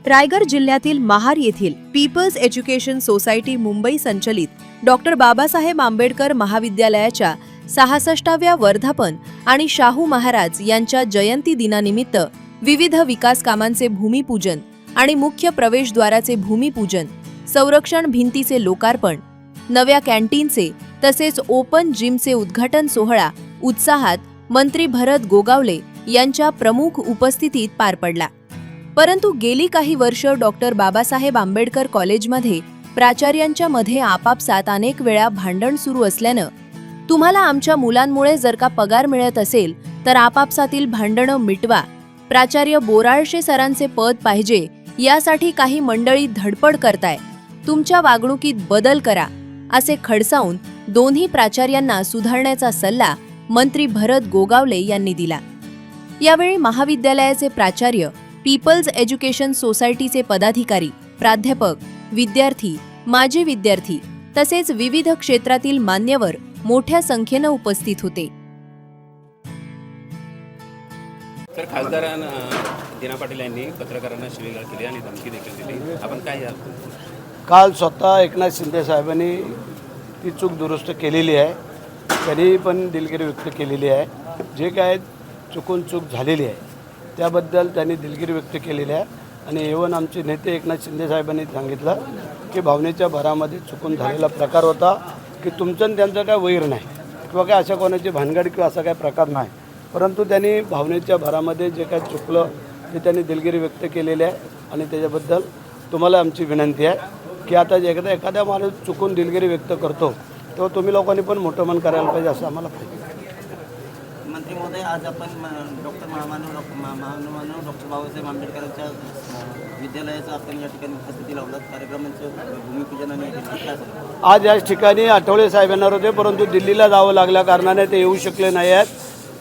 रायगड जिल्ह्यातील महार येथील people's education society Mumbai संचलित डॉक्टर बाबासाहेब आंबेडकर महाविद्यालयाच्या 66व्या वर्धापन आणि शाहू महाराज यांच्या जयंती दिनानिमित्त विविध विकास कामांचे भूमिपूजन आणि मुख्य प्रवेशद्वाराचे भूमिपूजन, संरक्षण भिंतीचे लोकार्पण, नव्या कॅन्टीनचे तसेच ओपन जिमचे उद्घाटन सोहळा उत्साहात मंत्री भरत गोगावले यांच्या प्रमुख उपस्थितीत पार पडला। परंतु गेली काही वर्ष डॉक्टर बाबासाहेब आंबेडकर कॉलेजमध्ये प्राचार्यांच्या मध्ये आपापसात अनेक वेळा भांडण सुरू असल्यानं तुम्हाला आमच्या मुलांमुळे जर का पगार मिळत असेल तर आपापसातील भांडणं मिटवा, प्राचार्य बोराळशे सरांचे पद पाहिजे यासाठी काही मंडळी धडपड करताय, तुमच्या वागणुकीत बदल करा असे खडसावून दोन्ही प्राचार्यांना सुधारण्याचा सल्ला मंत्री भरत गोगावले यांनी दिला। यावेळी महाविद्यालयाचे प्राचार्य, पीपल्स एज्युकेशन सोसायटीचे पदाधिकारी, प्राध्यापक, विद्यार्थी, माजी विद्यार्थी तसेच विविध क्षेत्रातील मान्यवर मोठ्या संख्येने उपस्थित होते। तर खासदार दिना पाटील यांनी पत्रकारांना शिवीगाळ केली आणि धमकी देखील दिली, आपण काय याल? काल स्वतः एकनाथ शिंदे साहेबांनी ती चूक दुरुस्त केलेली आहे, त्यांनी पण दिलगिरी व्यक्त केलेली आहे। जे काय चुकून चूक झालेली आहे त्याबद्दल त्यांनी दिलगिरी व्यक्त केलेली आहे आणि एवन आमचे नेते एकनाथ शिंदे साहेबांनी सांगितलं की भावनेच्या भरामध्ये चुकून झालेला प्रकार होता, की तुमचं आणि त्यांचं काय वैर नाही किंवा काय अशा कोणाची भानगड किंवा असा काय प्रकार नाही, परंतु त्यांनी भावनेच्या भरामध्ये जे काय चुकलं ते त्यांनी दिलगिरी व्यक्त केलेली आहे आणि त्याच्याबद्दल तुम्हाला आमची विनंती आहे की आता एखाद्या माणूस चुकून दिलगिरी व्यक्त करतो तेव्हा तुम्ही लोकांनी पण मोठं मन करायला पाहिजे असं आम्हाला पाहिजे। मंत्री महोदय, आज आपण डॉक्टर बाबासाहेब आंबेडकरांच्या विद्यालयाचं आपण या ठिकाणी उपस्थिती लावलात, कार्यक्रमांचं भूमिपूजन आणि आज याच ठिकाणी आठवले साहेब येणार होते, परंतु दिल्लीला जावं लागल्या कारणाने ते येऊ शकले नाही आहेत।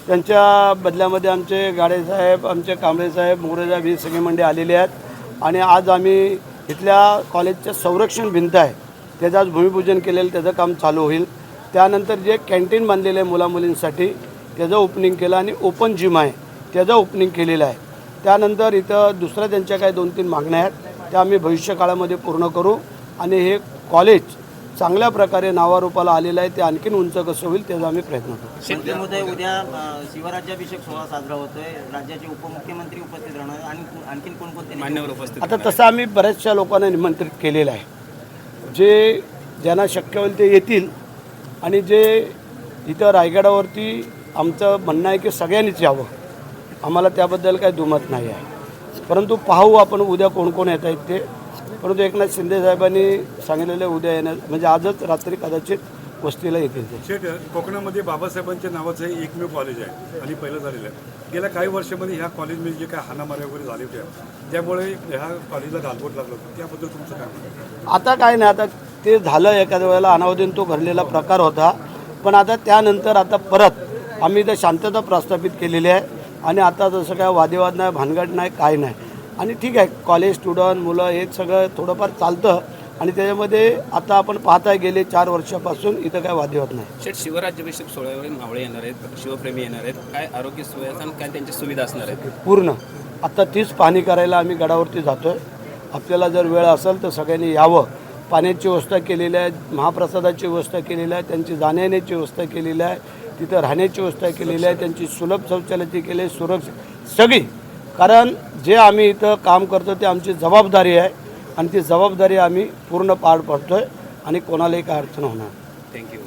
त्यांच्या बदल्यामध्ये आमचे गाडे साहेब, आमचे कांबळे साहेब, मोरेजा ही सगळी मंडळी आलेली आहेत आणि आज आम्ही इथल्या कॉलेजचं संरक्षण भिंत आहे त्याचं आज भूमिपूजन केलेलं, त्याचं काम चालू होईल। त्यानंतर जे कॅन्टीन बांधलेलं आहे मुलामुलींसाठी त्याचं ओपनिंग केलं आणि ओपन जिम आहे त्याचं ओपनिंग केलेलं आहे। त्यानंतर इथं दुसऱ्या त्यांच्या काही 2-3 मागण्या आहेत त्या आम्ही भविष्यकाळामध्ये पूर्ण करू आणि हे कॉलेज चांगल्या प्रकारे नावारूपाला आलेलं आहे ते आणखीन उंच कसं होईल त्याचा आम्ही प्रयत्न करू। मंत्री महोदय, उद्या शिवराज्याभिषेक सोहळा साजरा होतोय, राज्याचे उपमुख्यमंत्री उपस्थित राहणार आणि आणखीन कोणकोणते मान्यवर उपस्थित? आता तसं आम्ही बऱ्याचशा लोकांना निमंत्रित केलेलं आहे, जे ज्यांना शक्य होईल ते येतील आणि जे इथं रायगडावरती आमचं म्हणणं आहे की सगळ्यांनीच यावं, आम्हाला त्याबद्दल काही दुमत नाही आहे, परंतु पाहू आपण उद्या कोण कोण येत आहेत ते। परंतु एकनाथ शिंदे साहेबांनी सांगितलेलं उद्या येणार म्हणजे आजच रात्री कदाचित वस्तीला येतील ते। शेठ, कोकणामध्ये बाबासाहेबांच्या नावाचं एकमेव कॉलेज आहे आणि पहिलं झालेलं आहे। गेल्या काही वर्षामध्ये ह्या कॉलेजमध्ये जे काय हाणामाऱ्या वगैरे झाले होत्या त्यामुळे ह्या कॉलेजला गालबोट लागलं होतं, त्याबद्दल तुमचं काय म्हणणं? आता काय नाही, आता ते झालं एखाद्या वेळेला अनावधीन तो घडलेला प्रकार होता, पण आता त्यानंतर आता परत आम्ही इथं शांतता प्रस्थापित केलेली आहे आणि आता जसं काय वादविवाद नाही, भानगड नाही, काय नाही आणि ठीक आहे। कॉलेज स्टुडंट मुलं हे सगळं थोडंफार चालतं आणि त्याच्यामध्ये आता आपण पाहताय गेले 4 वर्षापासून इथं काय वादविवाद नाही। शेठ, शिवराज्याभिषेक सोहळ्यावर मावळे येणार आहेत, शिवप्रेमी येणार आहेत, काय आरोग्य सुविधा आणि काय त्यांच्या सुविधा असणार आहेत? पूर्ण आता तीच पाहणी करायला आम्ही गडावरती जातो आहे। आपल्याला जर वेळ असेल तर सगळ्यांनी यावं। पाण्याची व्यवस्था केलेली आहे, महाप्रसादाची व्यवस्था केलेली आहे, त्यांची जाण्यायेण्याची व्यवस्था केलेली आहे, तिथं राहण्याची व्यवस्था केलेली आहे, त्यांची सुलभ शौचालयाची केली आहे, सुरक्षा सगळी। कारण जे आम्ही इथं काम करतो ते आमची जबाबदारी आहे आणि ती जबाबदारी आम्ही पूर्ण पार पाडतो आहे आणि कोणालाही काय अडचण होणार। थँक्यू।